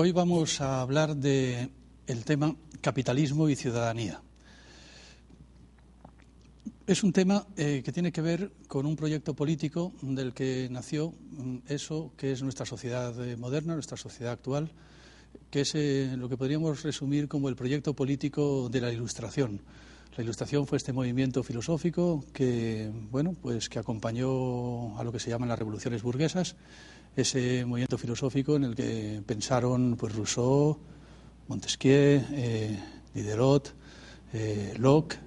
Hoy vamos a hablar del tema capitalismo y ciudadanía. Es un tema que tiene que ver con un proyecto político del que nació eso que es nuestra sociedad moderna, nuestra sociedad actual, que es lo que podríamos resumir como el proyecto político de la Ilustración. La Ilustración fue este movimiento filosófico que, que acompañó a lo que se llaman las revoluciones burguesas, ese movimiento filosófico en el que pensaron Rousseau, Montesquieu, Diderot, Locke,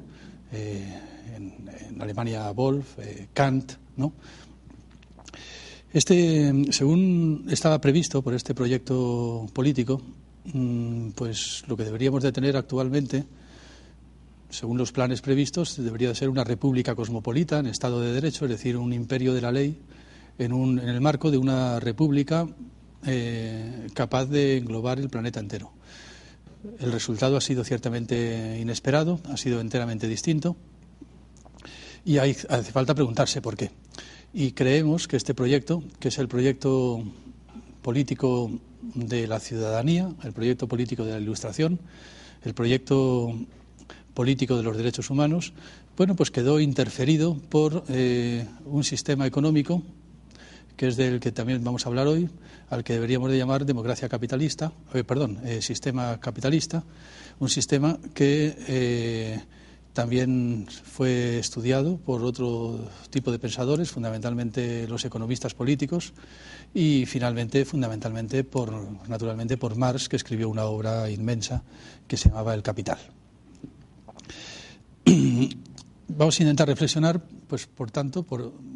en Alemania Wolff, Kant, ¿no? Según estaba previsto por este proyecto político, pues lo que deberíamos de tener actualmente, según los planes previstos, debería de ser una república cosmopolita en Estado de Derecho, es decir, un imperio de la ley en el marco de una república capaz de englobar el planeta entero. El resultado ha sido ciertamente inesperado, ha sido enteramente distinto y hace falta preguntarse por qué. Y creemos que este proyecto, que es el proyecto político de la ciudadanía, el proyecto político de la Ilustración, el proyecto político de los derechos humanos, pues quedó interferido por un sistema económico que es del que también vamos a hablar hoy, al que deberíamos de llamar sistema capitalista, un sistema que también fue estudiado por otro tipo de pensadores, fundamentalmente los economistas políticos y fundamentalmente por Marx, que escribió una obra inmensa que se llamaba El Capital. Vamos a intentar reflexionar,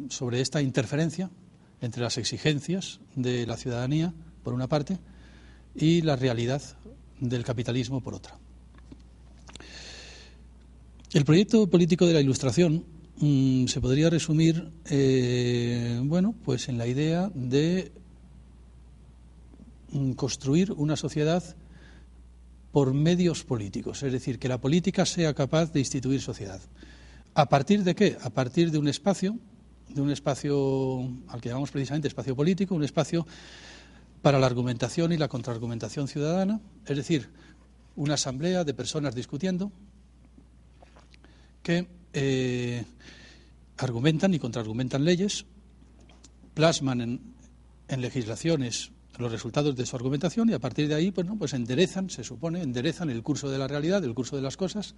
sobre esta interferencia entre las exigencias de la ciudadanía, por una parte, y la realidad del capitalismo, por otra. El proyecto político de la Ilustración se podría resumir, en la idea de construir una sociedad por medios políticos, es decir, que la política sea capaz de instituir sociedad. ¿A partir de qué? A partir de un espacio al que llamamos precisamente espacio político, un espacio para la argumentación y la contraargumentación ciudadana, es decir, una asamblea de personas discutiendo que argumentan y contraargumentan leyes, plasman en legislaciones los resultados de su argumentación y a partir de ahí enderezan el curso de la realidad, el curso de las cosas,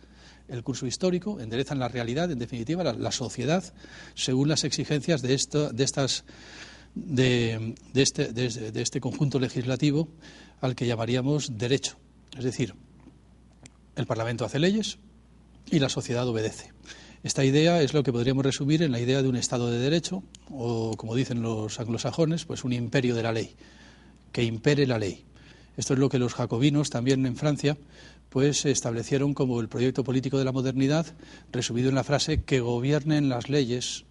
el curso histórico, enderezan la realidad, en definitiva, la sociedad, según las exigencias de este conjunto legislativo al que llamaríamos derecho. Es decir, el Parlamento hace leyes y la sociedad obedece. Esta idea es lo que podríamos resumir en la idea de un Estado de Derecho o, como dicen los anglosajones, un imperio de la ley, que impere la ley. Esto es lo que los jacobinos también en Francia establecieron como el proyecto político de la modernidad, resumido en la frase que gobiernen las leyes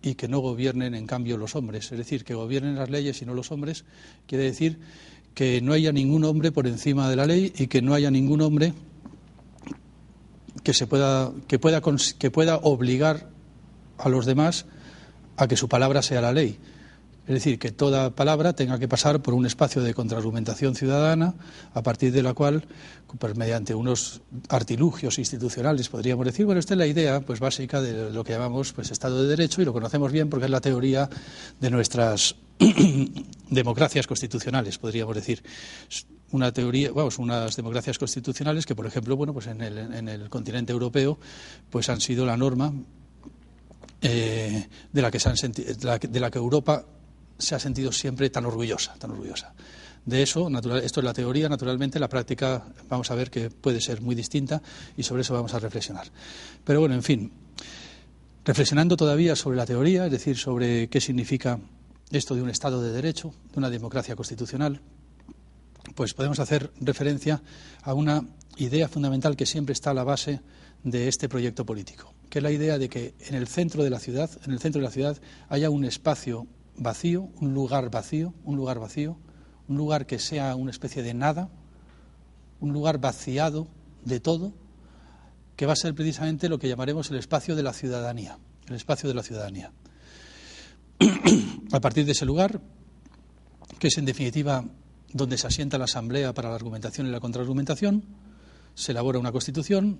y que no gobiernen en cambio los hombres. Es decir, que gobiernen las leyes y no los hombres quiere decir que no haya ningún hombre por encima de la ley y que no haya ningún hombre que pueda obligar a los demás a que su palabra sea la ley. Es decir, que toda palabra tenga que pasar por un espacio de contraargumentación ciudadana, a partir de la cual, mediante unos artilugios institucionales, podríamos decir, esta es la idea básica de lo que llamamos Estado de Derecho, y lo conocemos bien porque es la teoría de nuestras democracias constitucionales, podríamos decir. Unas democracias constitucionales que, por ejemplo, en el continente europeo, han sido la norma de la que Europa se ha sentido siempre tan orgullosa. De eso, esto es la teoría, naturalmente la práctica vamos a ver que puede ser muy distinta y sobre eso vamos a reflexionar. Pero reflexionando todavía sobre la teoría, es decir, sobre qué significa esto de un Estado de Derecho, de una democracia constitucional, podemos hacer referencia a una idea fundamental que siempre está a la base de este proyecto político, que es la idea de que en el centro de la ciudad haya un espacio vacío, un lugar que sea una especie de nada, un lugar vaciado de todo, que va a ser precisamente lo que llamaremos el espacio de la ciudadanía. A partir de ese lugar, que es en definitiva donde se asienta la Asamblea para la argumentación y la contraargumentación, se elabora una Constitución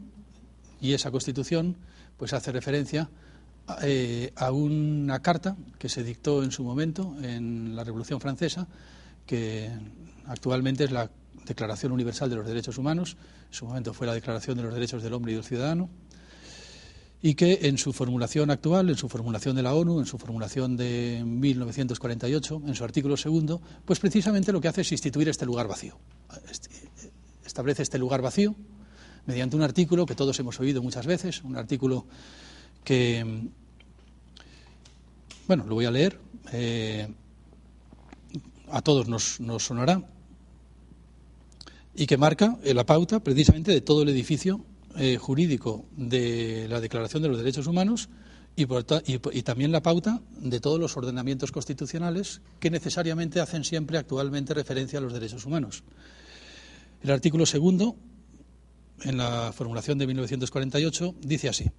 y esa Constitución pues hace referencia a una carta que se dictó en su momento en la Revolución Francesa, que actualmente es la Declaración Universal de los Derechos Humanos, en su momento fue la Declaración de los Derechos del Hombre y del Ciudadano, y que en su formulación actual, en su formulación de la ONU, en su formulación de 1948, en su artículo 2, pues precisamente lo que hace es instituir este lugar vacío. Establece este lugar vacío mediante un artículo que todos hemos oído muchas veces, un artículo que, bueno, lo voy a leer, a todos nos sonará, y que marca la pauta precisamente de todo el edificio jurídico de la Declaración de los Derechos Humanos y también la pauta de todos los ordenamientos constitucionales que necesariamente hacen siempre actualmente referencia a los derechos humanos. El artículo 2, en la formulación de 1948, dice así: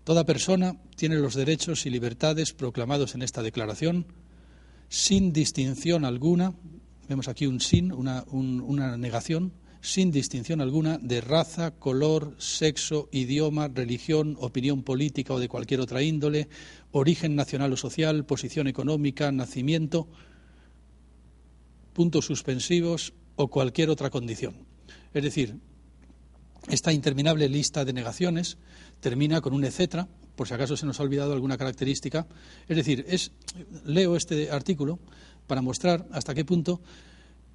toda persona tiene los derechos y libertades proclamados en esta declaración sin distinción alguna, vemos aquí un sin, una negación, sin distinción alguna de raza, color, sexo, idioma, religión, opinión política o de cualquier otra índole, origen nacional o social, posición económica, nacimiento, puntos suspensivos o cualquier otra condición. Es decir, esta interminable lista de negaciones termina con un etcétera, por si acaso se nos ha olvidado alguna característica. Es decir, leo este artículo para mostrar hasta qué punto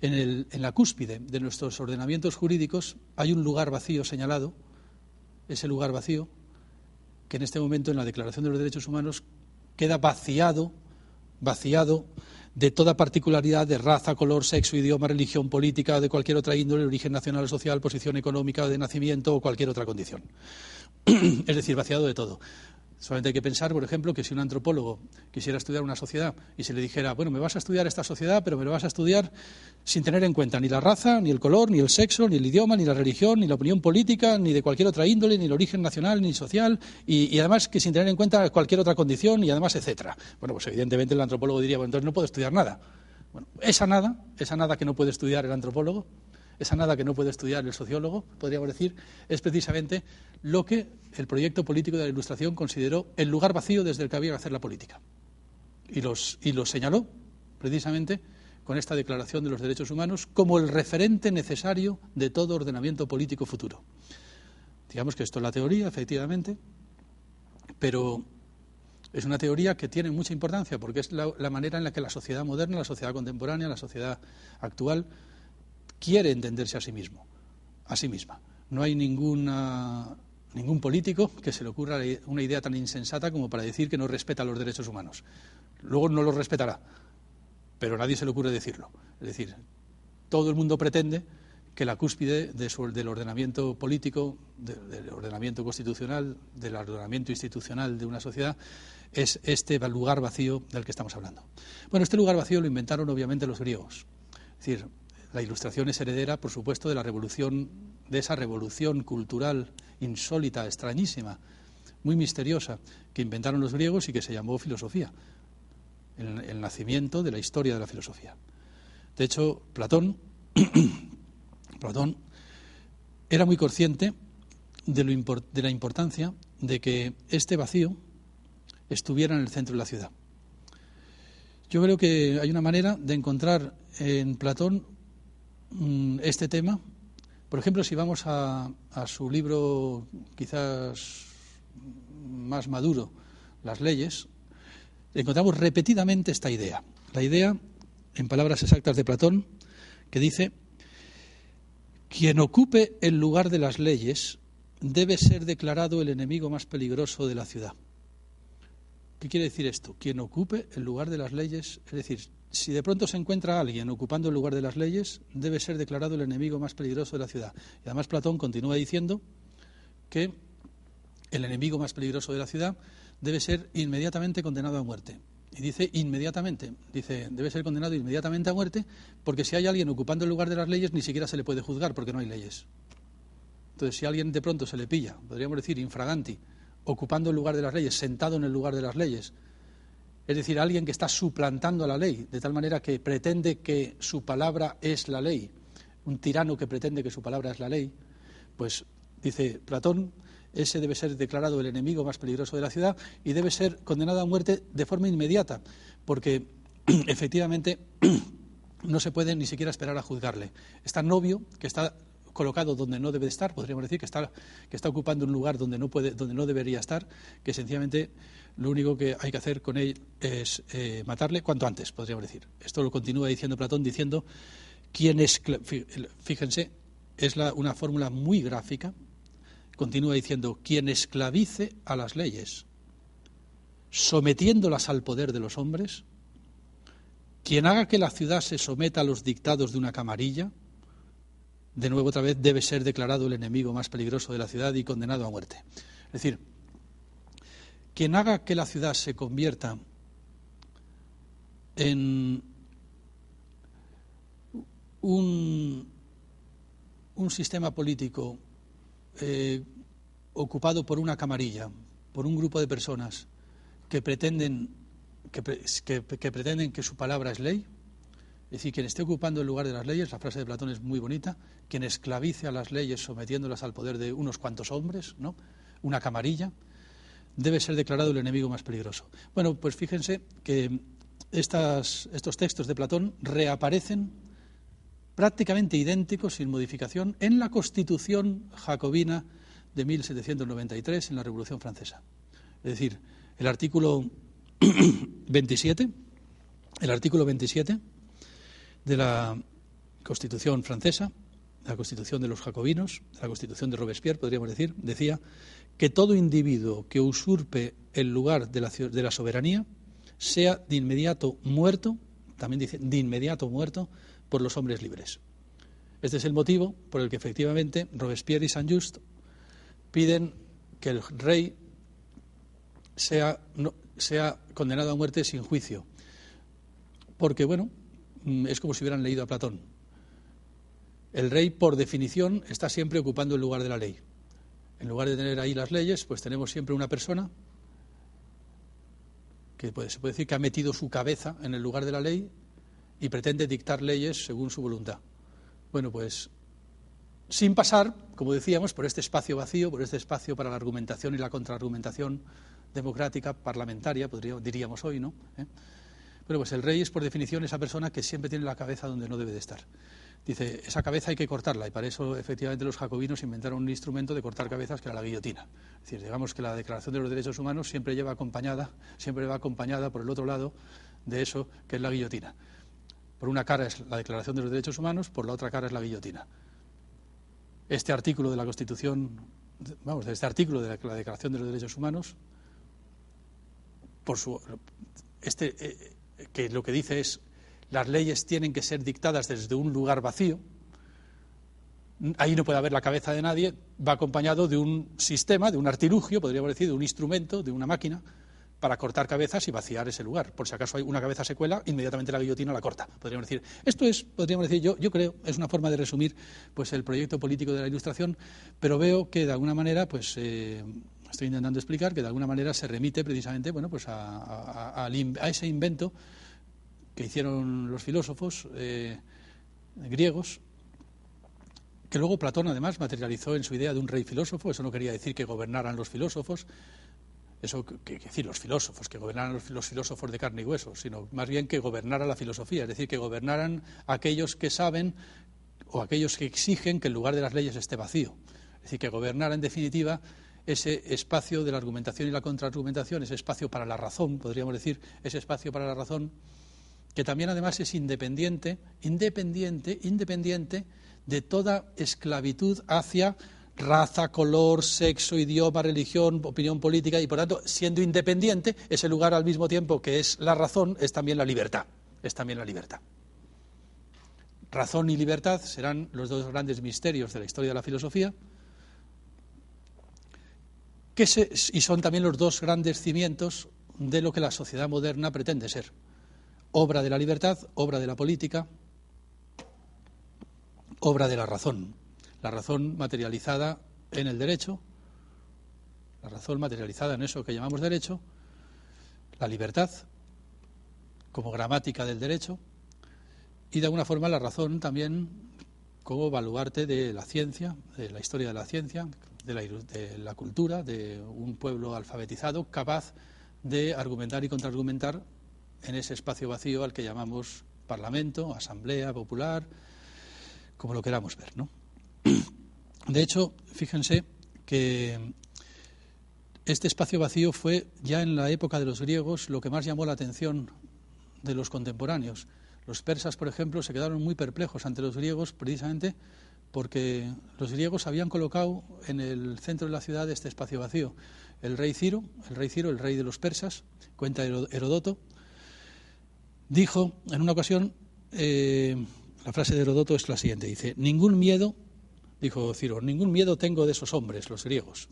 en la cúspide de nuestros ordenamientos jurídicos hay un lugar vacío señalado, ese lugar vacío que en este momento en la Declaración de los Derechos Humanos queda vaciado de toda particularidad de raza, color, sexo, idioma, religión, política, de cualquier otra índole, origen nacional o social, posición económica, de nacimiento o cualquier otra condición. Es decir, vaciado de todo. Solamente hay que pensar, por ejemplo, que si un antropólogo quisiera estudiar una sociedad y se le dijera, bueno, me vas a estudiar esta sociedad, pero me lo vas a estudiar sin tener en cuenta ni la raza, ni el color, ni el sexo, ni el idioma, ni la religión, ni la opinión política, ni de cualquier otra índole, ni el origen nacional, ni social, y además que sin tener en cuenta cualquier otra condición, y además, etcétera. Bueno, pues evidentemente el antropólogo diría, bueno, entonces no puedo estudiar nada. Bueno, esa nada que no puede estudiar el antropólogo, esa nada que no puede estudiar el sociólogo, podríamos decir, es precisamente lo que el proyecto político de la Ilustración consideró el lugar vacío desde el que había que hacer la política. Y los señaló precisamente con esta Declaración de los Derechos Humanos como el referente necesario de todo ordenamiento político futuro. Digamos que esto es la teoría, efectivamente, pero es una teoría que tiene mucha importancia porque es la manera en la que la sociedad moderna, la sociedad contemporánea, la sociedad actual quiere entenderse a sí misma. No hay ningún político que se le ocurra una idea tan insensata como para decir que no respeta los derechos humanos. Luego no los respetará, pero a nadie se le ocurre decirlo. Es decir, todo el mundo pretende que la cúspide del ordenamiento político, del ordenamiento constitucional, del ordenamiento institucional de una sociedad es este lugar vacío del que estamos hablando. Bueno, este lugar vacío lo inventaron obviamente los griegos. Es decir, la Ilustración es heredera, por supuesto, de esa revolución cultural insólita, extrañísima, muy misteriosa, que inventaron los griegos y que se llamó filosofía, el nacimiento de la historia de la filosofía. De hecho, Platón era muy consciente de la importancia de que este vacío estuviera en el centro de la ciudad. Yo creo que hay una manera de encontrar en Platón este tema. Por ejemplo, si vamos a su libro quizás más maduro, Las leyes, encontramos repetidamente esta idea. La idea, en palabras exactas de Platón, que dice: quien ocupe el lugar de las leyes debe ser declarado el enemigo más peligroso de la ciudad. ¿Qué quiere decir esto? Quien ocupe el lugar de las leyes, es decir, si de pronto se encuentra alguien ocupando el lugar de las leyes, debe ser declarado el enemigo más peligroso de la ciudad. Y además Platón continúa diciendo que el enemigo más peligroso de la ciudad debe ser inmediatamente condenado a muerte. Y dice inmediatamente, debe ser condenado inmediatamente a muerte, porque si hay alguien ocupando el lugar de las leyes, ni siquiera se le puede juzgar, porque no hay leyes. Entonces, si a alguien de pronto se le pilla, podríamos decir infraganti, ocupando el lugar de las leyes, sentado en el lugar de las leyes, Es decir, alguien que está suplantando a la ley, de tal manera que pretende que su palabra es la ley. Un tirano que pretende que su palabra es la ley, pues, dice Platón, ese debe ser declarado el enemigo más peligroso de la ciudad y debe ser condenado a muerte de forma inmediata, porque efectivamente no se puede ni siquiera esperar a juzgarle. Es tan obvio que está colocado donde no debe de estar, podríamos decir que está ocupando un lugar donde no debería estar, que sencillamente lo único que hay que hacer con él es matarle cuanto antes, podríamos decir. Esto lo continúa diciendo Platón, diciendo fíjense, es una fórmula muy gráfica, continúa diciendo, quien esclavice a las leyes, sometiéndolas al poder de los hombres, quien haga que la ciudad se someta a los dictados de una camarilla, de nuevo otra vez debe ser declarado el enemigo más peligroso de la ciudad y condenado a muerte. Es decir, quien haga que la ciudad se convierta en un sistema político ocupado por una camarilla, por un grupo de personas que pretenden que su palabra es ley, es decir, quien esté ocupando el lugar de las leyes, la frase de Platón es muy bonita, quien esclavice a las leyes sometiéndolas al poder de unos cuantos hombres, ¿no?, una camarilla, debe ser declarado el enemigo más peligroso. Bueno, pues fíjense que estos textos de Platón reaparecen prácticamente idénticos, sin modificación, en la Constitución jacobina de 1793, en la Revolución Francesa. Es decir, el artículo 27 de la Constitución francesa, la Constitución de los jacobinos, la Constitución de Robespierre, podríamos decir, decía que todo individuo que usurpe el lugar de la soberanía sea de inmediato muerto, también dice de inmediato muerto, por los hombres libres. Este es el motivo por el que efectivamente Robespierre y Saint-Just piden que el rey sea condenado a muerte sin juicio, porque, bueno, es como si hubieran leído a Platón. El rey, por definición, está siempre ocupando el lugar de la ley. En lugar de tener ahí las leyes, pues tenemos siempre una persona que se puede decir que ha metido su cabeza en el lugar de la ley y pretende dictar leyes según su voluntad. Bueno, pues sin pasar, como decíamos, por este espacio vacío, por este espacio para la argumentación y la contraargumentación democrática, parlamentaria, diríamos hoy, ¿no? Bueno, pues el rey es por definición esa persona que siempre tiene la cabeza donde no debe de estar. Dice, esa cabeza hay que cortarla, y para eso efectivamente los jacobinos inventaron un instrumento de cortar cabezas que era la guillotina. Es decir, digamos que la Declaración de los Derechos Humanos siempre va acompañada por el otro lado de eso, que es la guillotina. Por una cara es la Declaración de los Derechos Humanos, por la otra cara es la guillotina. Este artículo de la Constitución, este artículo de la Declaración de los Derechos Humanos, que lo que dice es las leyes tienen que ser dictadas desde un lugar vacío, ahí no puede haber la cabeza de nadie, va acompañado de un sistema, de un artilugio, podríamos decir, de un instrumento, de una máquina, para cortar cabezas y vaciar ese lugar. Por si acaso hay una cabeza se cuela, inmediatamente la guillotina la corta, podríamos decir. Esto es, podríamos decir, yo creo, es una forma de resumir pues el proyecto político de la Ilustración, pero veo que de alguna manera, pues estoy intentando explicar que de alguna manera se remite precisamente, bueno, pues a ese invento que hicieron los filósofos griegos, que luego Platón además materializó en su idea de un rey filósofo. Eso no quería decir que gobernaran los filósofos, eso que decir los filósofos, que gobernaran los filósofos de carne y hueso, sino más bien que gobernara la filosofía, es decir, que gobernaran aquellos que saben o aquellos que exigen que el lugar de las leyes esté vacío. Es decir, que gobernara en definitiva ese espacio de la argumentación y la contraargumentación, ese espacio para la razón, podríamos decir, ese espacio para la razón, que también además es independiente de toda esclavitud hacia raza, color, sexo, idioma, religión, opinión política, y por tanto, siendo independiente, ese lugar al mismo tiempo que es la razón, es también la libertad. Razón y libertad serán los dos grandes misterios de la historia de la filosofía, y son también los dos grandes cimientos de lo que la sociedad moderna pretende ser. Obra de la libertad, obra de la política, obra de la razón materializada en el derecho, la razón materializada en eso que llamamos derecho, la libertad como gramática del derecho, y de alguna forma la razón también como baluarte de la ciencia, de la historia de la ciencia, de la cultura, de un pueblo alfabetizado capaz de argumentar y contraargumentar en ese espacio vacío al que llamamos Parlamento, Asamblea Popular, como lo queramos ver, ¿no? De hecho, fíjense que este espacio vacío fue ya en la época de los griegos lo que más llamó la atención de los contemporáneos. Los persas, por ejemplo, se quedaron muy perplejos ante los griegos precisamente porque los griegos habían colocado en el centro de la ciudad este espacio vacío. El rey Ciro, el rey de los persas, cuenta Herodoto, dijo en una ocasión, la frase de Herodoto es la siguiente, dice: ningún miedo, dijo Ciro, ningún miedo tengo de esos hombres, los griegos.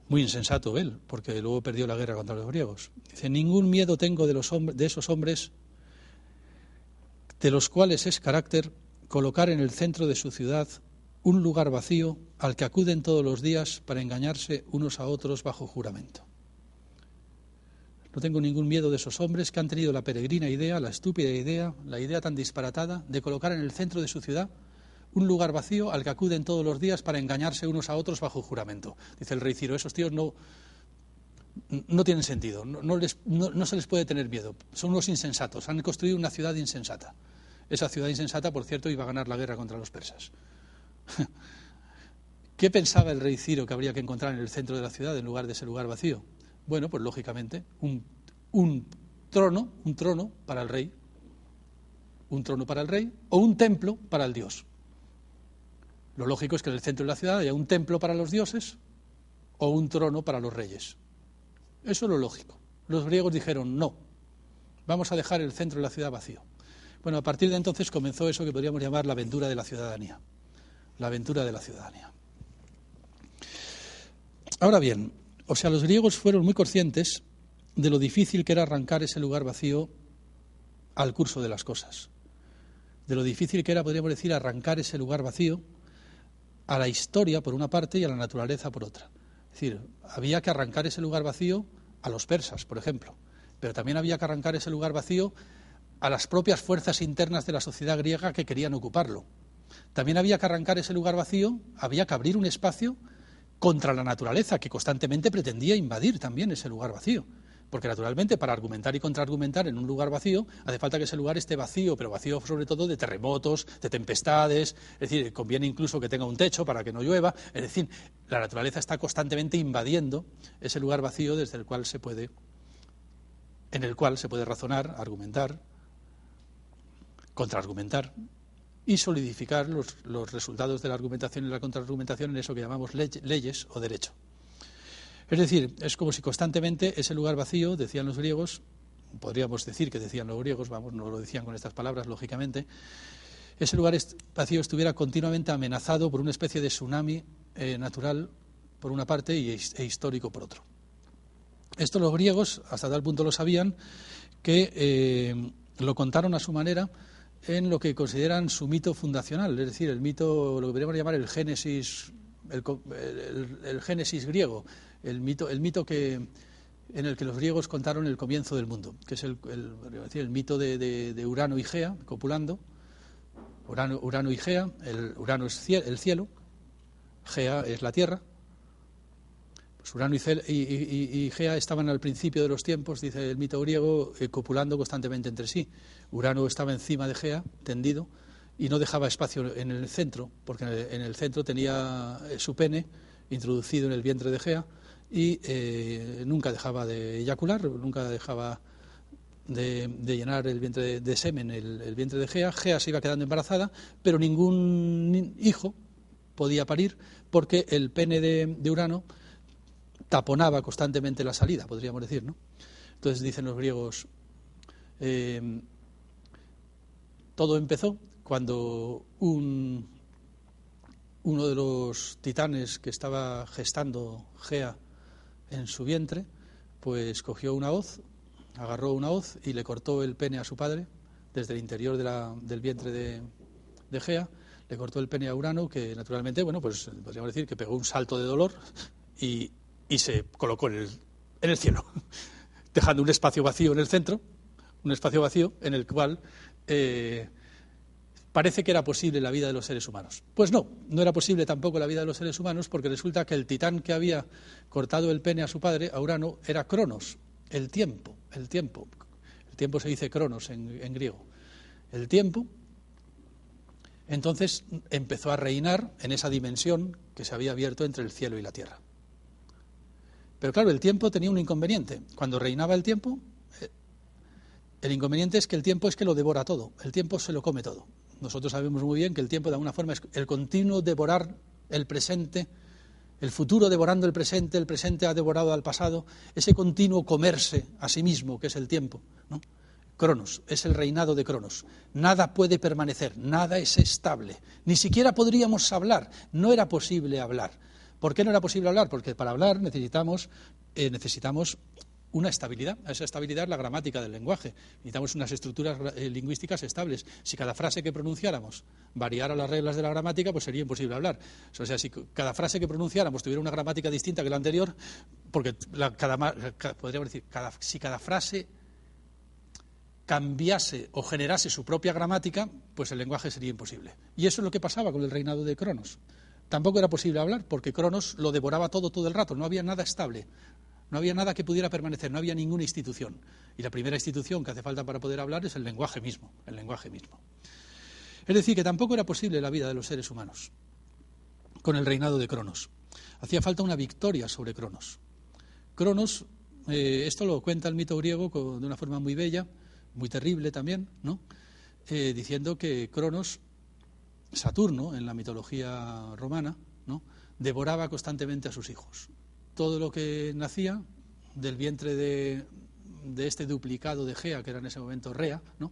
Muy insensato él, porque luego perdió la guerra contra los griegos. Dice: ningún miedo tengo de esos hombres, de los cuales es carácter colocar en el centro de su ciudad un lugar vacío al que acuden todos los días para engañarse unos a otros bajo juramento. No tengo ningún miedo de esos hombres que han tenido la peregrina idea, la estúpida idea, la idea tan disparatada de colocar en el centro de su ciudad un lugar vacío al que acuden todos los días para engañarse unos a otros bajo juramento. Dice el rey Ciro: esos tíos no tienen sentido, no se les puede tener miedo, son unos insensatos, han construido una ciudad insensata. Esa ciudad insensata, por cierto, iba a ganar la guerra contra los persas. ¿Qué pensaba el rey Ciro que habría que encontrar en el centro de la ciudad en lugar de ese lugar vacío? Bueno, pues lógicamente un trono para el rey, o un templo para el dios. Lo lógico es que en el centro de la ciudad haya un templo para los dioses o un trono para los reyes. Eso es lo lógico. Los griegos dijeron: no, vamos a dejar el centro de la ciudad vacío. Bueno, a partir de entonces comenzó eso que podríamos llamar la aventura de la ciudadanía. La aventura de la ciudadanía. Ahora bien, los griegos fueron muy conscientes de lo difícil que era arrancar ese lugar vacío al curso de las cosas. De lo difícil que era, podríamos decir, arrancar ese lugar vacío a la historia por una parte y a la naturaleza por otra. Es decir, había que arrancar ese lugar vacío a los persas, por ejemplo, pero también había que arrancar ese lugar vacío a las propias fuerzas internas de la sociedad griega que querían ocuparlo. También había que arrancar ese lugar vacío, había que abrir un espacio contra la naturaleza, que constantemente pretendía invadir también ese lugar vacío. Porque naturalmente para argumentar y contraargumentar en un lugar vacío hace falta que ese lugar esté vacío, pero vacío sobre todo de terremotos, de tempestades, es decir, conviene incluso que tenga un techo para que no llueva, es decir, la naturaleza está constantemente invadiendo ese lugar vacío en el cual se puede razonar, argumentar, contraargumentar y solidificar los resultados de la argumentación y la contraargumentación en eso que llamamos leyes o derecho. Es decir, es como si constantemente ese lugar vacío, decían los griegos, podríamos decir que decían los griegos, no lo decían con estas palabras, lógicamente, ese lugar vacío estuviera continuamente amenazado por una especie de tsunami natural, por una parte, e histórico, por otro. Esto los griegos, hasta tal punto lo sabían, que lo contaron a su manera en lo que consideran su mito fundacional, es decir, el mito, lo que podríamos llamar el Génesis, el Génesis griego, el mito en el que los griegos contaron el comienzo del mundo, que es el mito de Urano y Gea copulando. Urano y Gea, Urano es el cielo, Gea es la tierra. Pues Urano y Gea estaban al principio de los tiempos, dice el mito griego, copulando constantemente entre sí. Urano estaba encima de Gea, tendido, y no dejaba espacio en el centro, porque en el centro tenía su pene introducido en el vientre de Gea y nunca dejaba de eyacular, nunca dejaba de llenar el vientre de semen el vientre de Gea. Gea se iba quedando embarazada, pero ningún hijo podía parir porque el pene de Urano taponaba constantemente la salida, podríamos decir, ¿no? Entonces dicen los griegos, todo empezó cuando uno de los titanes que estaba gestando Gea en su vientre, pues cogió una hoz, agarró una hoz y le cortó el pene a su padre desde el interior del vientre de Gea, le cortó el pene a Urano, que naturalmente, pues podríamos decir que pegó un salto de dolor y se colocó en el cielo. dejando un espacio vacío en el centro, un espacio vacío en el cual parece que era posible la vida de los seres humanos. Pues no era posible tampoco la vida de los seres humanos, porque resulta que el titán que había cortado el pene a su padre, a Urano, era Cronos, el tiempo. El tiempo se dice Cronos en griego. El tiempo, entonces, empezó a reinar en esa dimensión que se había abierto entre el cielo y la tierra. Pero claro, el tiempo tenía un inconveniente. Cuando reinaba el tiempo, el inconveniente es que el tiempo es que lo devora todo, el tiempo se lo come todo. Nosotros sabemos muy bien que el tiempo de alguna forma es el continuo devorar el presente, el futuro devorando el presente ha devorado al pasado, ese continuo comerse a sí mismo que es el tiempo, ¿no? Cronos, es el reinado de Cronos. Nada puede permanecer, nada es estable, ni siquiera podríamos hablar, no era posible hablar. ¿Por qué no era posible hablar? Porque para hablar necesitamos una estabilidad. Esa estabilidad es la gramática del lenguaje. Necesitamos unas estructuras lingüísticas estables. Si cada frase que pronunciáramos variara las reglas de la gramática, pues sería imposible hablar. O sea, si cada frase que pronunciáramos tuviera una gramática distinta que la anterior, porque podríamos decir, si cada frase cambiase o generase su propia gramática, pues el lenguaje sería imposible. Y eso es lo que pasaba con el reinado de Cronos. Tampoco era posible hablar, porque Cronos lo devoraba todo el rato, no había nada estable. No había nada que pudiera permanecer, no había ninguna institución. Y la primera institución que hace falta para poder hablar es el lenguaje mismo, Es decir, que tampoco era posible la vida de los seres humanos con el reinado de Cronos. Hacía falta una victoria sobre Cronos. Cronos, esto lo cuenta el mito griego de una forma muy bella, muy terrible también, ¿no? Diciendo que Cronos, Saturno, en la mitología romana, ¿no?, devoraba constantemente a sus hijos. Todo lo que nacía del vientre de este duplicado de Gea, que era en ese momento Rea, ¿no?,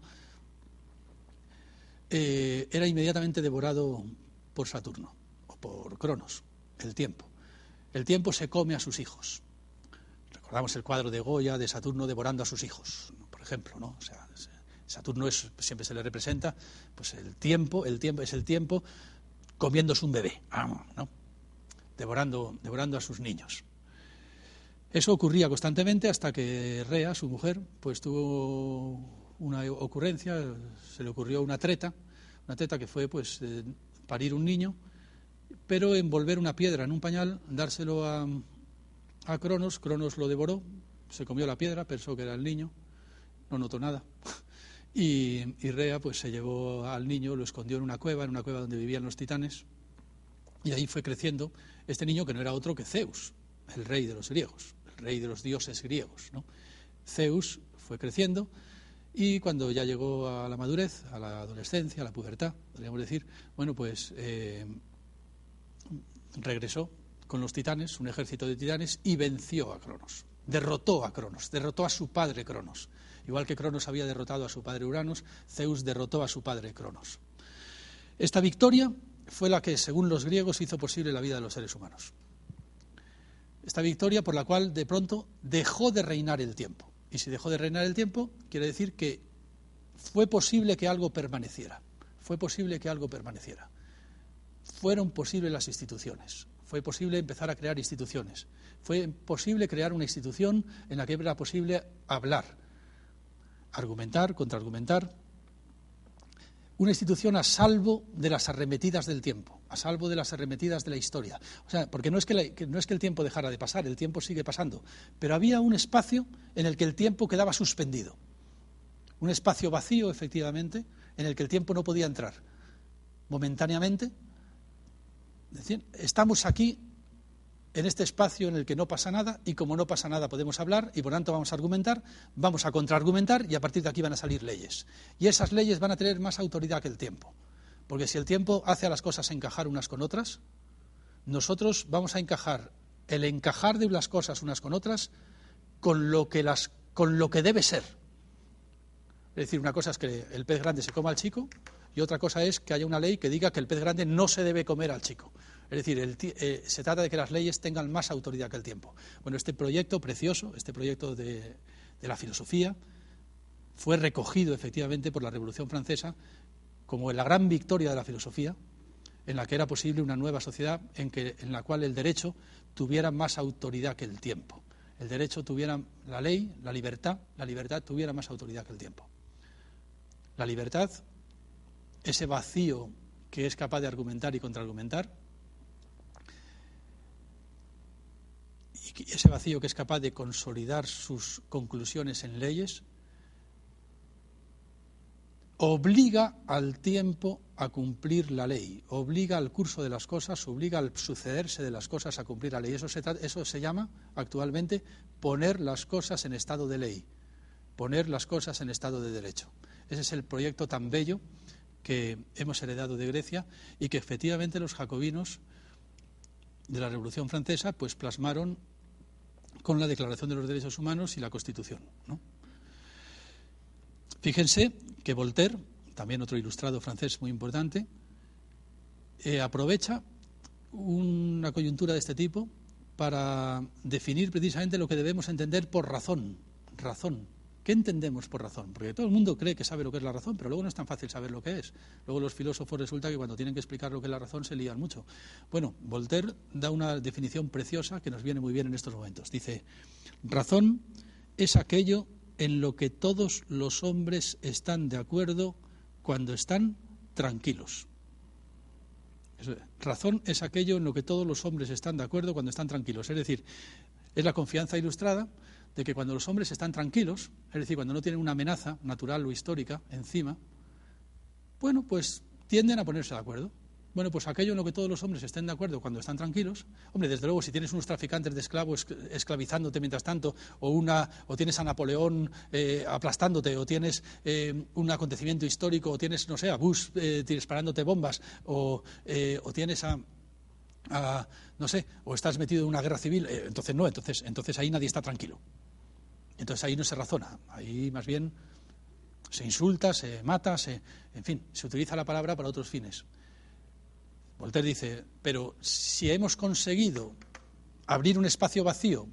era inmediatamente devorado por Saturno, o por Cronos, el tiempo. El tiempo se come a sus hijos. Recordamos el cuadro de Goya de Saturno devorando a sus hijos, ¿no?, por ejemplo, ¿no? O sea, Saturno siempre se le representa, pues el tiempo es el tiempo comiéndose un bebé, ¿no?, devorando a sus niños. Eso ocurría constantemente hasta que Rea, su mujer, pues tuvo una ocurrencia, se le ocurrió una treta que fue pues parir un niño, pero envolver una piedra en un pañal, dárselo a Cronos. Cronos lo devoró, se comió la piedra, pensó que era el niño, no notó nada. Y Rea pues se llevó al niño, lo escondió en una cueva donde vivían los titanes, y ahí fue creciendo este niño, que no era otro que Zeus, el rey de los griegos, el rey de los dioses griegos, ¿no? Zeus fue creciendo, y cuando ya llegó a la madurez, a la adolescencia, a la pubertad, podríamos decir, bueno, pues regresó con los titanes, un ejército de titanes, y venció a Cronos, derrotó a su padre Cronos. Igual que Cronos había derrotado a su padre Uranos, Zeus derrotó a su padre Cronos. Esta victoria fue la que, según los griegos, hizo posible la vida de los seres humanos. Esta victoria por la cual, de pronto, dejó de reinar el tiempo. Y si dejó de reinar el tiempo, quiere decir que fue posible que algo permaneciera. Fueron posibles las instituciones. Fue posible empezar a crear instituciones. Fue posible crear una institución en la que era posible hablar, argumentar, contraargumentar, una institución a salvo de las arremetidas del tiempo, a salvo de las arremetidas de la historia. O sea, porque no es que el tiempo dejara de pasar, el tiempo sigue pasando, pero había un espacio en el que el tiempo quedaba suspendido, un espacio vacío, efectivamente, en el que el tiempo no podía entrar momentáneamente. Es decir, estamos aquí en este espacio en el que no pasa nada, y como no pasa nada podemos hablar, y por tanto vamos a argumentar, vamos a contraargumentar, y a partir de aquí van a salir leyes. Y esas leyes van a tener más autoridad que el tiempo. Porque si el tiempo hace a las cosas encajar unas con otras, nosotros vamos a encajar el encajar de las cosas unas con otras con lo que debe ser. Es decir, una cosa es que el pez grande se coma al chico, y otra cosa es que haya una ley que diga que el pez grande no se debe comer al chico. Es decir, se trata de que las leyes tengan más autoridad que el tiempo. Bueno, este proyecto precioso, este proyecto de la filosofía, fue recogido efectivamente por la Revolución Francesa como la gran victoria de la filosofía, en la que era posible una nueva sociedad en la cual el derecho tuviera más autoridad que el tiempo. el derecho tuviera, la ley, la libertad tuviera más autoridad que el tiempo. La libertad, ese vacío que es capaz de argumentar y contraargumentar, y ese vacío que es capaz de consolidar sus conclusiones en leyes, obliga al tiempo a cumplir la ley, obliga al curso de las cosas, obliga al sucederse de las cosas a cumplir la ley. Eso se llama actualmente poner las cosas en estado de ley, poner las cosas en estado de derecho. Ese es el proyecto tan bello que hemos heredado de Grecia y que efectivamente los jacobinos de la Revolución Francesa pues plasmaron con la Declaración de los Derechos Humanos y la Constitución, ¿no? Fíjense que Voltaire, también otro ilustrado francés muy importante, aprovecha una coyuntura de este tipo para definir precisamente lo que debemos entender por razón. Razón. ¿Qué entendemos por razón? Porque todo el mundo cree que sabe lo que es la razón, pero luego no es tan fácil saber lo que es. Luego los filósofos resulta que cuando tienen que explicar lo que es la razón se lían mucho. Bueno, Voltaire da una definición preciosa que nos viene muy bien en estos momentos. Dice, razón es aquello en lo que todos los hombres están de acuerdo cuando están tranquilos. Razón es aquello en lo que todos los hombres están de acuerdo cuando están tranquilos. Es decir, es la confianza ilustrada de que cuando los hombres están tranquilos, es decir, cuando no tienen una amenaza natural o histórica encima, bueno, pues tienden a ponerse de acuerdo. Bueno, pues aquello en lo que todos los hombres estén de acuerdo cuando están tranquilos, hombre, desde luego, si tienes unos traficantes de esclavos esclavizándote mientras tanto, o tienes a Napoleón aplastándote, o tienes un acontecimiento histórico, o tienes, no sé, a Bush disparándote bombas, o tienes no sé, o estás metido en una guerra civil, entonces ahí nadie está tranquilo. Entonces ahí no se razona, ahí más bien se insulta, se mata, en fin, se utiliza la palabra para otros fines. Voltaire dice, pero si hemos conseguido abrir un espacio vacío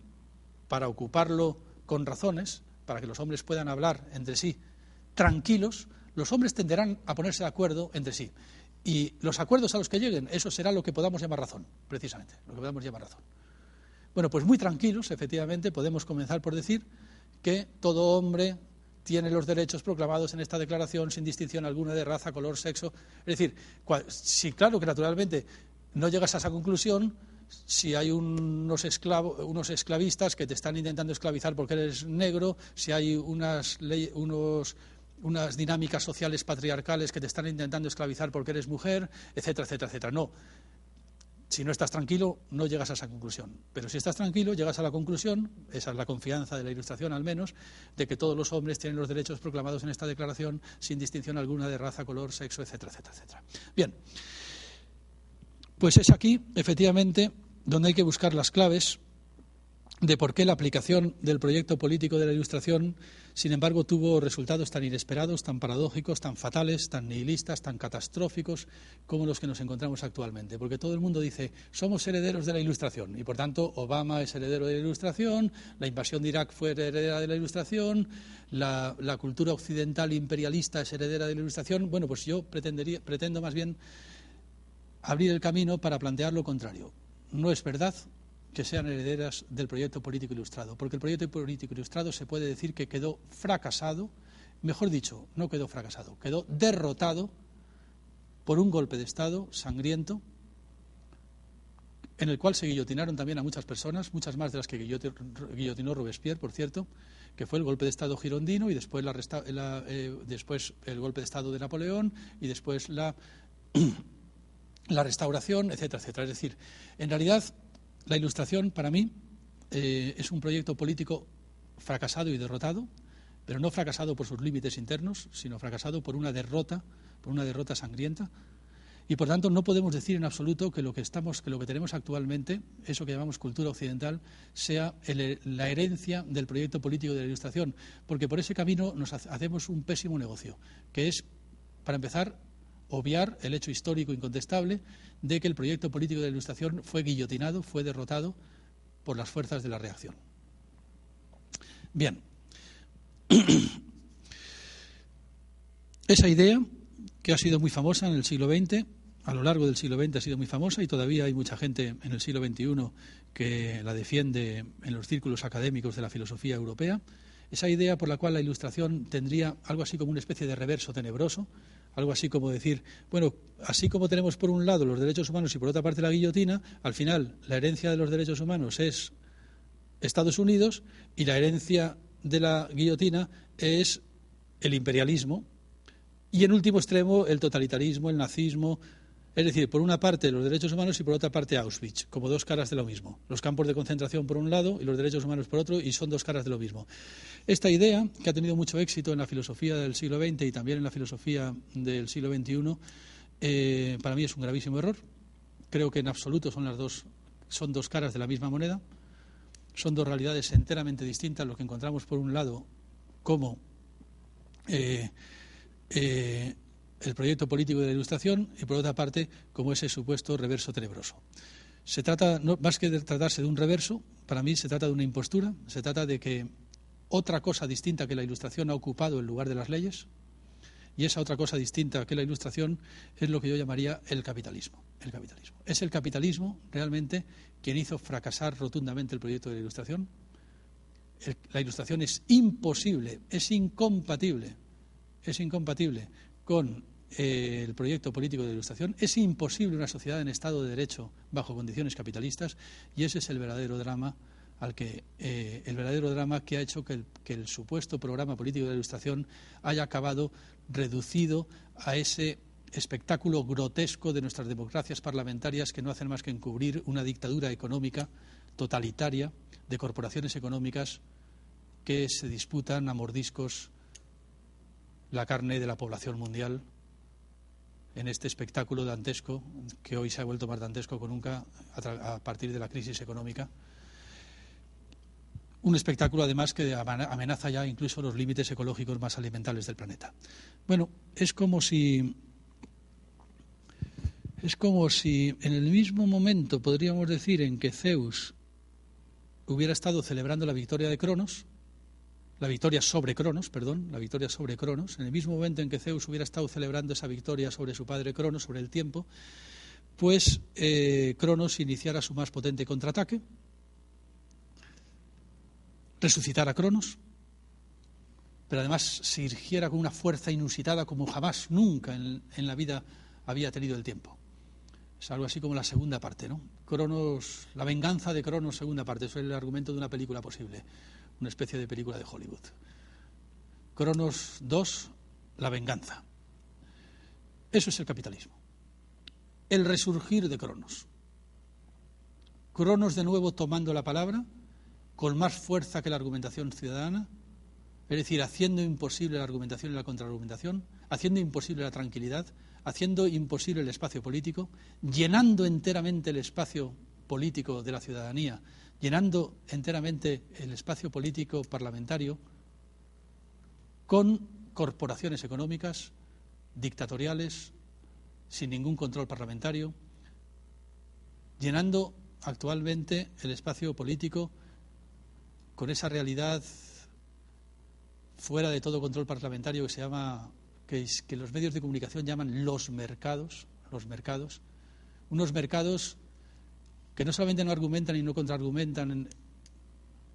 para ocuparlo con razones, para que los hombres puedan hablar entre sí tranquilos, los hombres tenderán a ponerse de acuerdo entre sí. Y los acuerdos a los que lleguen, eso será lo que podamos llamar razón, precisamente, lo que podamos llamar razón. Bueno, pues muy tranquilos, efectivamente, podemos comenzar por decir que todo hombre tiene los derechos proclamados en esta declaración sin distinción alguna de raza, color, sexo. Es decir, si claro que naturalmente no llegas a esa conclusión si hay unos esclavistas que te están intentando esclavizar porque eres negro, si hay unas dinámicas sociales patriarcales que te están intentando esclavizar porque eres mujer, etcétera, etcétera, etcétera. No. Si no estás tranquilo, no llegas a esa conclusión. Pero si estás tranquilo, llegas a la conclusión, esa es la confianza de la Ilustración al menos, de que todos los hombres tienen los derechos proclamados en esta declaración sin distinción alguna de raza, color, sexo, etcétera, etcétera, etcétera. Bien, pues es aquí, efectivamente, donde hay que buscar las claves de por qué la aplicación del proyecto político de la Ilustración, sin embargo, tuvo resultados tan inesperados, tan paradójicos, tan fatales, tan nihilistas, tan catastróficos como los que nos encontramos actualmente. Porque todo el mundo dice, somos herederos de la Ilustración, y por tanto Obama es heredero de la Ilustración, la invasión de Irak fue heredera de la Ilustración, la cultura occidental imperialista es heredera de la Ilustración. Bueno, pues yo pretendo más bien abrir el camino para plantear lo contrario. No es verdad que sean herederas del proyecto político ilustrado, porque el proyecto político ilustrado se puede decir que quedó fracasado, mejor dicho, no quedó fracasado, quedó derrotado por un golpe de Estado sangriento, en el cual se guillotinaron también a muchas personas, muchas más de las que guillotinó Robespierre, por cierto, que fue el golpe de Estado girondino y después, después el golpe de Estado de Napoleón y después la Restauración, etcétera, etcétera. Es decir, en realidad, la Ilustración, para mí, es un proyecto político fracasado y derrotado, pero no fracasado por sus límites internos, sino fracasado por una derrota sangrienta. Y, por tanto, no podemos decir en absoluto que lo que tenemos actualmente, eso que llamamos cultura occidental, sea la herencia del proyecto político de la Ilustración, porque por ese camino nos hacemos un pésimo negocio, que es, para empezar, obviar el hecho histórico incontestable de que el proyecto político de la Ilustración fue guillotinado, fue derrotado por las fuerzas de la reacción. Bien, esa idea, que ha sido muy famosa en el siglo XX, a lo largo del siglo XX ha sido muy famosa y todavía hay mucha gente en el siglo XXI que la defiende en los círculos académicos de la filosofía europea. Esa idea por la cual la Ilustración tendría algo así como una especie de reverso tenebroso, algo así como decir, bueno, así como tenemos por un lado los derechos humanos y por otra parte la guillotina, al final la herencia de los derechos humanos es Estados Unidos y la herencia de la guillotina es el imperialismo y en último extremo el totalitarismo, el nazismo. Es decir, por una parte los derechos humanos y por otra parte Auschwitz, como dos caras de lo mismo. Los campos de concentración por un lado y los derechos humanos por otro, y son dos caras de lo mismo. Esta idea, que ha tenido mucho éxito en la filosofía del siglo XX y también en la filosofía del siglo XXI, para mí es un gravísimo error. Creo que en absoluto son dos caras de la misma moneda. Son dos realidades enteramente distintas. Lo que encontramos por un lado como el proyecto político de la Ilustración y por otra parte como ese supuesto reverso tenebroso. Se trata, no, más que de tratarse de un reverso, para mí se trata de una impostura, se trata de que otra cosa distinta que la Ilustración ha ocupado el lugar de las leyes, y esa otra cosa distinta que la Ilustración es lo que yo llamaría el capitalismo. El capitalismo. Es el capitalismo realmente quien hizo fracasar rotundamente el proyecto de la Ilustración. La Ilustración es imposible, es incompatible con el proyecto político de la Ilustración. Es imposible una sociedad en estado de derecho bajo condiciones capitalistas, y ese es el verdadero drama que ha hecho que el supuesto programa político de la Ilustración haya acabado reducido a ese espectáculo grotesco de nuestras democracias parlamentarias que no hacen más que encubrir una dictadura económica totalitaria de corporaciones económicas que se disputan a mordiscos la carne de la población mundial en este espectáculo dantesco que hoy se ha vuelto más dantesco que nunca a partir de la crisis económica. Un espectáculo, además, que amenaza ya incluso los límites ecológicos más elementales del planeta. Bueno, es como si en el mismo momento, podríamos decir, en que Zeus hubiera estado celebrando la victoria sobre Cronos, en el mismo momento en que Zeus hubiera estado celebrando esa victoria sobre su padre Cronos, sobre el tiempo, pues Cronos iniciara su más potente contraataque, resucitara a Cronos, pero además se irgiera con una fuerza inusitada como jamás, nunca en la vida había tenido el tiempo. Es algo así como la segunda parte, ¿no? Cronos, la venganza de Cronos, segunda parte. Eso es el argumento de una película posible, una especie de película de Hollywood. Cronos 2, la venganza. Eso es el capitalismo. El resurgir de Cronos. Cronos de nuevo tomando la palabra, con más fuerza que la argumentación ciudadana, es decir, haciendo imposible la argumentación y la contraargumentación, haciendo imposible la tranquilidad, haciendo imposible el espacio político, llenando enteramente el espacio político de la ciudadanía, llenando enteramente el espacio político parlamentario con corporaciones económicas, dictatoriales, sin ningún control parlamentario, llenando actualmente el espacio político con esa realidad fuera de todo control parlamentario que se llama, que los medios de comunicación llaman los mercados, unos mercados que no solamente no argumentan y no contraargumentan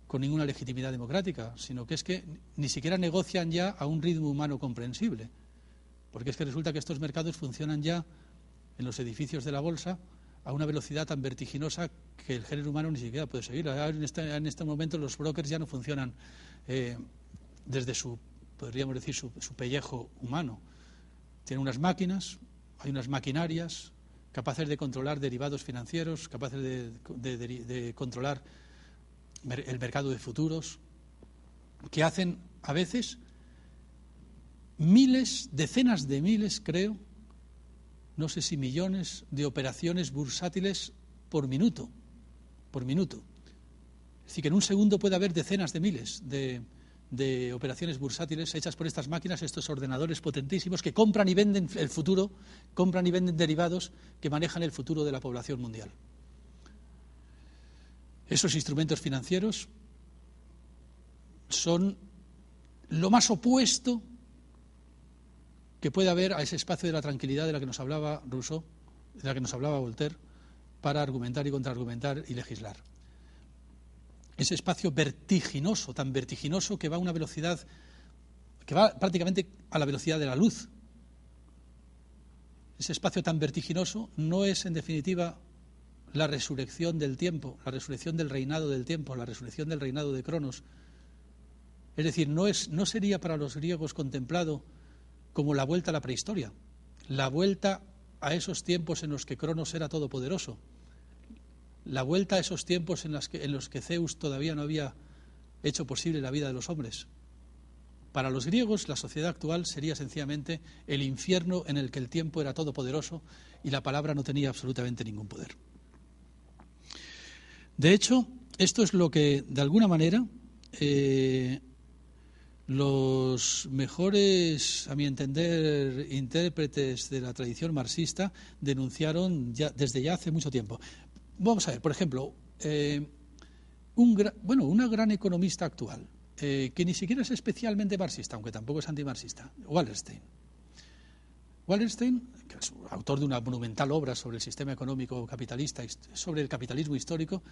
con ninguna legitimidad democrática, sino que es que ni siquiera negocian ya a un ritmo humano comprensible, porque es que resulta que estos mercados funcionan ya en los edificios de la bolsa a una velocidad tan vertiginosa que el género humano ni siquiera puede seguir. En este momento los brokers ya no funcionan desde podríamos decir, su pellejo humano. Tienen unas máquinas, hay unas maquinarias capaces de controlar derivados financieros, capaces de controlar el mercado de futuros, que hacen a veces miles, decenas de miles, creo, no sé si millones de operaciones bursátiles por minuto. Es decir, que en un segundo puede haber decenas de miles de operaciones bursátiles hechas por estas máquinas, estos ordenadores potentísimos que compran y venden el futuro, compran y venden derivados que manejan el futuro de la población mundial. Esos instrumentos financieros son lo más opuesto que puede haber a ese espacio de la tranquilidad de la que nos hablaba Rousseau, de la que nos hablaba Voltaire, para argumentar y contraargumentar y legislar. Ese espacio vertiginoso, tan vertiginoso que va a una velocidad, que va prácticamente a la velocidad de la luz. Ese espacio tan vertiginoso no es, en definitiva, la resurrección del tiempo, la resurrección del reinado del tiempo, la resurrección del reinado de Cronos. Es decir, no sería para los griegos contemplado como la vuelta a la prehistoria, la vuelta a esos tiempos en los que Cronos era todopoderoso, la vuelta a esos tiempos en los que Zeus todavía no había hecho posible la vida de los hombres. Para los griegos, la sociedad actual sería sencillamente el infierno en el que el tiempo era todopoderoso y la palabra no tenía absolutamente ningún poder. De hecho, esto es lo que, de alguna manera, los mejores, a mi entender, intérpretes de la tradición marxista denunciaron desde ya hace mucho tiempo. Vamos a ver, por ejemplo, una gran economista actual, que ni siquiera es especialmente marxista, aunque tampoco es antimarxista, Wallerstein. Wallerstein, que es autor de una monumental obra sobre el sistema económico capitalista, sobre el capitalismo histórico,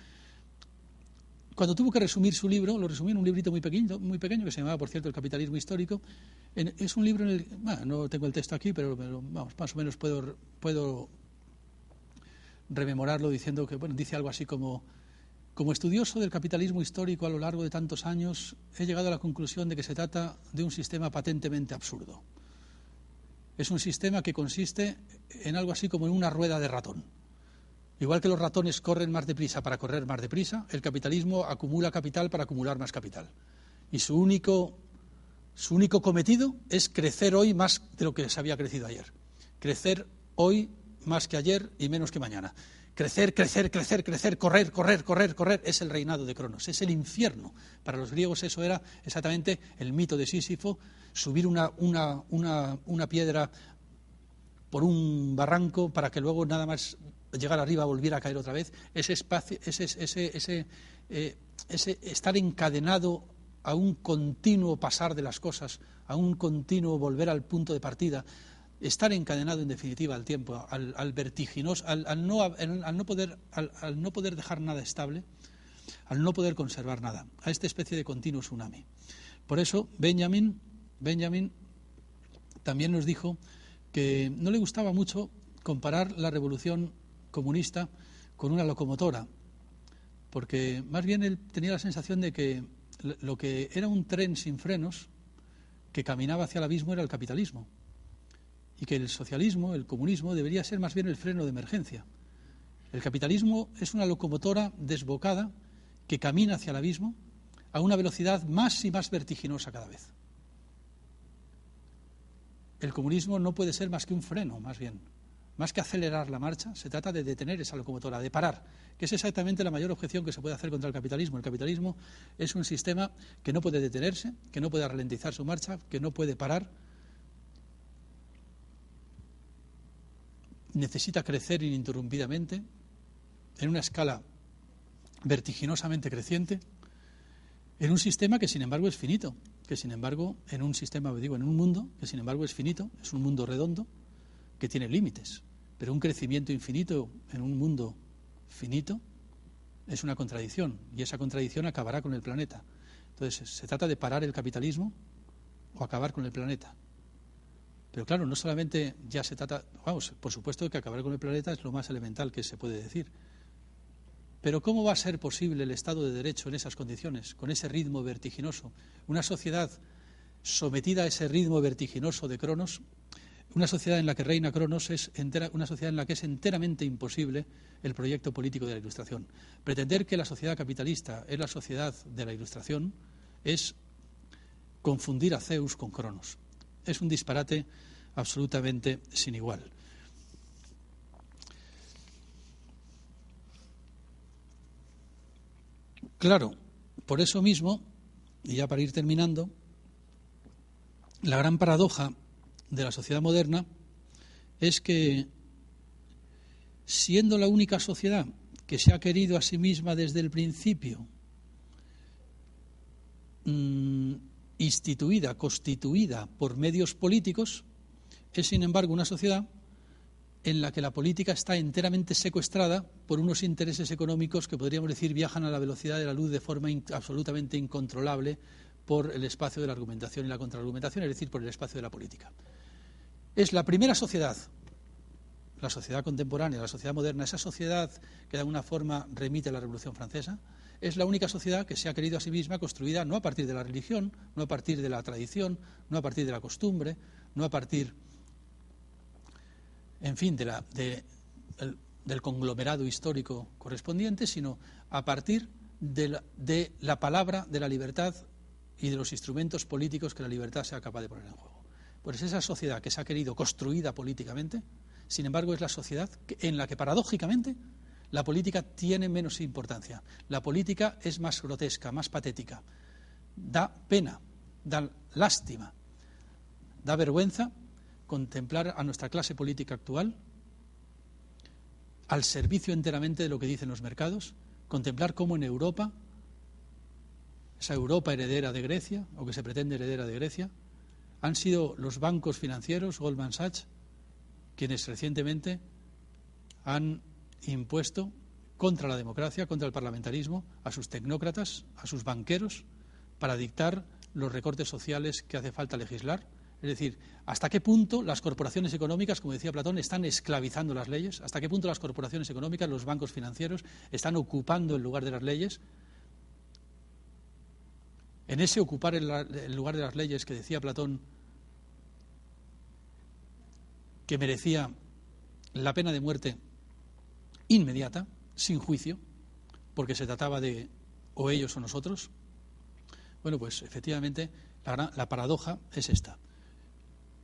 cuando tuvo que resumir su libro, lo resumió en un librito muy pequeño, que se llamaba, por cierto, El capitalismo histórico. Es un libro en el que, no tengo el texto aquí, pero vamos, más o menos puedo rememorarlo diciendo que, dice algo así como estudioso del capitalismo histórico a lo largo de tantos años, he llegado a la conclusión de que se trata de un sistema patentemente absurdo. Es un sistema que consiste en algo así como en una rueda de ratón. Igual que los ratones corren más deprisa para correr más deprisa, el capitalismo acumula capital para acumular más capital. Y su único cometido es crecer hoy más de lo que se había crecido ayer. Crecer hoy más que ayer y menos que mañana. Crecer, correr, es el reinado de Cronos, es el infierno. Para los griegos eso era exactamente el mito de Sísifo, subir una piedra por un barranco para que luego nada más llegar arriba volviera a caer otra vez. Ese espacio, ese estar encadenado a un continuo pasar de las cosas, a un continuo volver al punto de partida, estar encadenado en definitiva al tiempo, al vertiginoso, al no poder dejar nada estable, al no poder conservar nada, a esta especie de continuo tsunami. Por eso Benjamin también nos dijo que no le gustaba mucho comparar la revolución comunista con una locomotora, porque más bien él tenía la sensación de que lo que era un tren sin frenos que caminaba hacia el abismo era el capitalismo, y que el socialismo, el comunismo, debería ser más bien el freno de emergencia. El capitalismo es una locomotora desbocada que camina hacia el abismo a una velocidad más y más vertiginosa cada vez. El comunismo no puede ser más que un freno, más bien. Más que acelerar la marcha, se trata de detener esa locomotora, de parar, que es exactamente la mayor objeción que se puede hacer contra el capitalismo. El capitalismo es un sistema que no puede detenerse, que no puede ralentizar su marcha, que no puede parar. Necesita crecer ininterrumpidamente en una escala vertiginosamente creciente, en un sistema que sin embargo es finito, que sin embargo en un mundo que sin embargo es finito, es un mundo redondo que tiene límites, pero un crecimiento infinito en un mundo finito es una contradicción, y esa contradicción acabará con el planeta. Entonces, se trata de parar el capitalismo o acabar con el planeta. Pero claro, no solamente ya se trata, por supuesto que acabar con el planeta es lo más elemental que se puede decir. Pero ¿cómo va a ser posible el Estado de Derecho en esas condiciones, con ese ritmo vertiginoso? Una sociedad sometida a ese ritmo vertiginoso de Cronos, una sociedad en la que reina Cronos, una sociedad en la que es enteramente imposible el proyecto político de la Ilustración. Pretender que la sociedad capitalista es la sociedad de la Ilustración es confundir a Zeus con Cronos. Es un disparate absolutamente sin igual. Claro, por eso mismo, y ya para ir terminando, la gran paradoja de la sociedad moderna es que, siendo la única sociedad que se ha querido a sí misma desde el principio, constituida por medios políticos, es sin embargo una sociedad en la que la política está enteramente secuestrada por unos intereses económicos que podríamos decir viajan a la velocidad de la luz de forma absolutamente incontrolable por el espacio de la argumentación y la contraargumentación, es decir, por el espacio de la política. Es la primera sociedad, la sociedad contemporánea, la sociedad moderna, esa sociedad que de alguna forma remite a la Revolución Francesa, es la única sociedad que se ha querido a sí misma construida no a partir de la religión, no a partir de la tradición, no a partir de la costumbre, no a partir, en fin, del conglomerado histórico correspondiente, sino a partir de la palabra, de la libertad y de los instrumentos políticos que la libertad sea capaz de poner en juego. Pues esa sociedad que se ha querido construida políticamente, sin embargo, es la sociedad en la que, paradójicamente, la política tiene menos importancia. La política es más grotesca, más patética. Da pena, da lástima, da vergüenza contemplar a nuestra clase política actual al servicio enteramente de lo que dicen los mercados, contemplar cómo en Europa, esa Europa heredera de Grecia, o que se pretende heredera de Grecia, han sido los bancos financieros, Goldman Sachs, quienes recientemente han impuesto contra la democracia, contra el parlamentarismo, a sus tecnócratas, a sus banqueros, para dictar los recortes sociales que hace falta legislar. Es decir, ¿hasta qué punto las corporaciones económicas, como decía Platón, están esclavizando las leyes? ¿Hasta qué punto las corporaciones económicas, los bancos financieros, están ocupando el lugar de las leyes? En ese ocupar el lugar de las leyes que decía Platón que merecía la pena de muerte inmediata, sin juicio, porque se trataba de o ellos o nosotros. Bueno, pues efectivamente la paradoja es esta.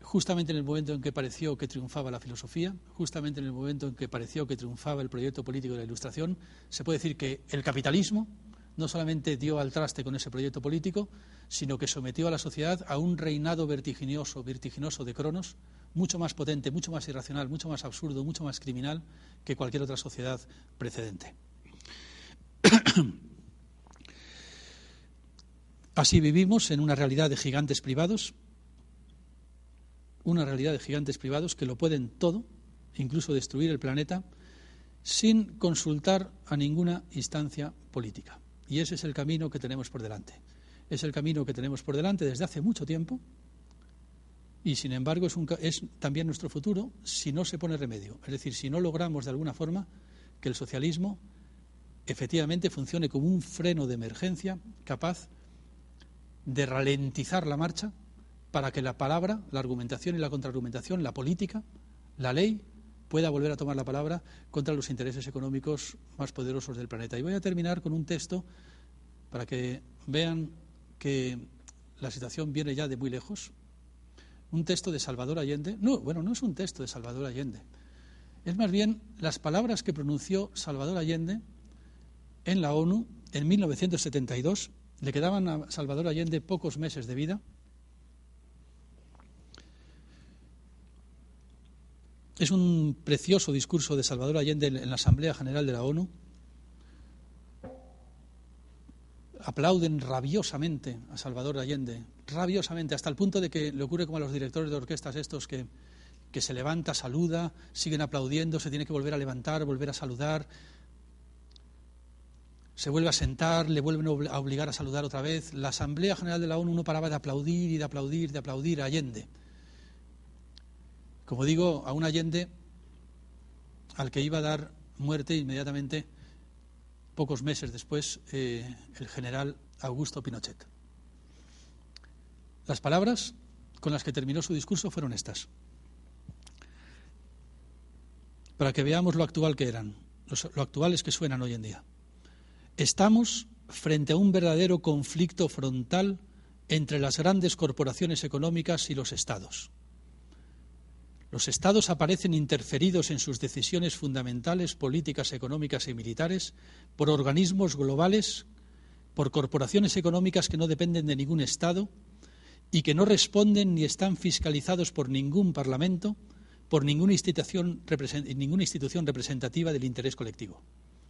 Justamente en el momento en que pareció que triunfaba la filosofía, justamente en el momento en que pareció que triunfaba el proyecto político de la Ilustración, se puede decir que el capitalismo no solamente dio al traste con ese proyecto político, sino que sometió a la sociedad a un reinado vertiginoso de Cronos, mucho más potente, mucho más irracional, mucho más absurdo, mucho más criminal que cualquier otra sociedad precedente. Así vivimos en una realidad de gigantes privados, que lo pueden todo, incluso destruir el planeta, sin consultar a ninguna instancia política. Y ese es el camino que tenemos por delante. Es el camino que tenemos por delante desde hace mucho tiempo y, sin embargo, es también nuestro futuro si no se pone remedio. Es decir, si no logramos de alguna forma que el socialismo efectivamente funcione como un freno de emergencia capaz de ralentizar la marcha para que la palabra, la argumentación y la contraargumentación, la política, la ley, pueda volver a tomar la palabra contra los intereses económicos más poderosos del planeta. Y voy a terminar con un texto para que vean que la situación viene ya de muy lejos. Un texto de Salvador Allende. No es un texto de Salvador Allende. Es más bien las palabras que pronunció Salvador Allende en la ONU en 1972. Le quedaban a Salvador Allende pocos meses de vida. Es un precioso discurso de Salvador Allende en la Asamblea General de la ONU. Aplauden rabiosamente a Salvador Allende, rabiosamente, hasta el punto de que le ocurre como a los directores de orquestas estos que se levanta, saluda, siguen aplaudiendo, se tiene que volver a levantar, volver a saludar, se vuelve a sentar, le vuelven a obligar a saludar otra vez. La Asamblea General de la ONU no paraba de aplaudir y de aplaudir, de aplaudir a Allende. Como digo, a un Allende al que iba a dar muerte inmediatamente, pocos meses después, el general Augusto Pinochet. Las palabras con las que terminó su discurso fueron estas, para que veamos lo actual que eran, lo actuales que suenan hoy en día. Estamos frente a un verdadero conflicto frontal entre las grandes corporaciones económicas y los estados. Los estados aparecen interferidos en sus decisiones fundamentales, políticas, económicas y militares por organismos globales, por corporaciones económicas que no dependen de ningún estado y que no responden ni están fiscalizados por ningún parlamento, por ninguna institución representativa del interés colectivo.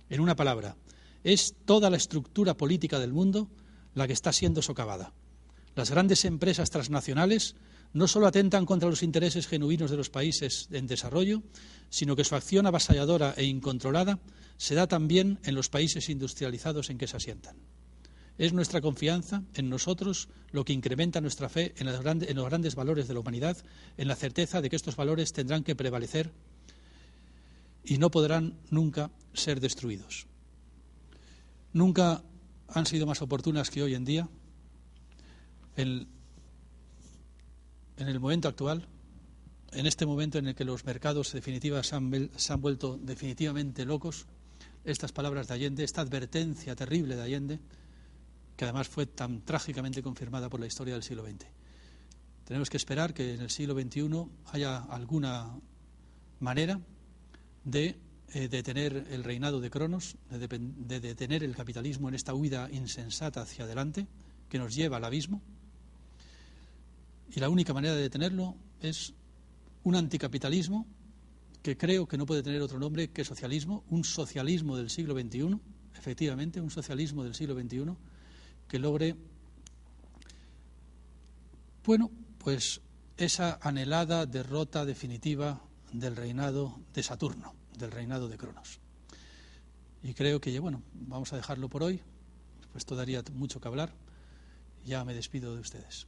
En una palabra, es toda la estructura política del mundo la que está siendo socavada. Las grandes empresas transnacionales no solo atentan contra los intereses genuinos de los países en desarrollo, sino que su acción avasalladora e incontrolada se da también en los países industrializados en que se asientan. Es nuestra confianza en nosotros lo que incrementa nuestra fe en los grandes valores de la humanidad, en la certeza de que estos valores tendrán que prevalecer y no podrán nunca ser destruidos. Nunca han sido más oportunas que hoy en día, en el momento actual, en este momento en el que los mercados definitivos se han vuelto definitivamente locos, estas palabras de Allende, esta advertencia terrible de Allende, que además fue tan trágicamente confirmada por la historia del siglo XX. Tenemos que esperar que en el siglo XXI haya alguna manera de detener el reinado de Cronos, de detener el capitalismo en esta huida insensata hacia adelante que nos lleva al abismo. Y la única manera de detenerlo es un anticapitalismo que creo que no puede tener otro nombre que socialismo, un socialismo del siglo XXI, efectivamente, un socialismo del siglo XXI que logre, bueno, pues esa anhelada derrota definitiva del reinado de Saturno, del reinado de Cronos. Y creo que, bueno, vamos a dejarlo por hoy, pues todavía mucho que hablar. Ya me despido de ustedes.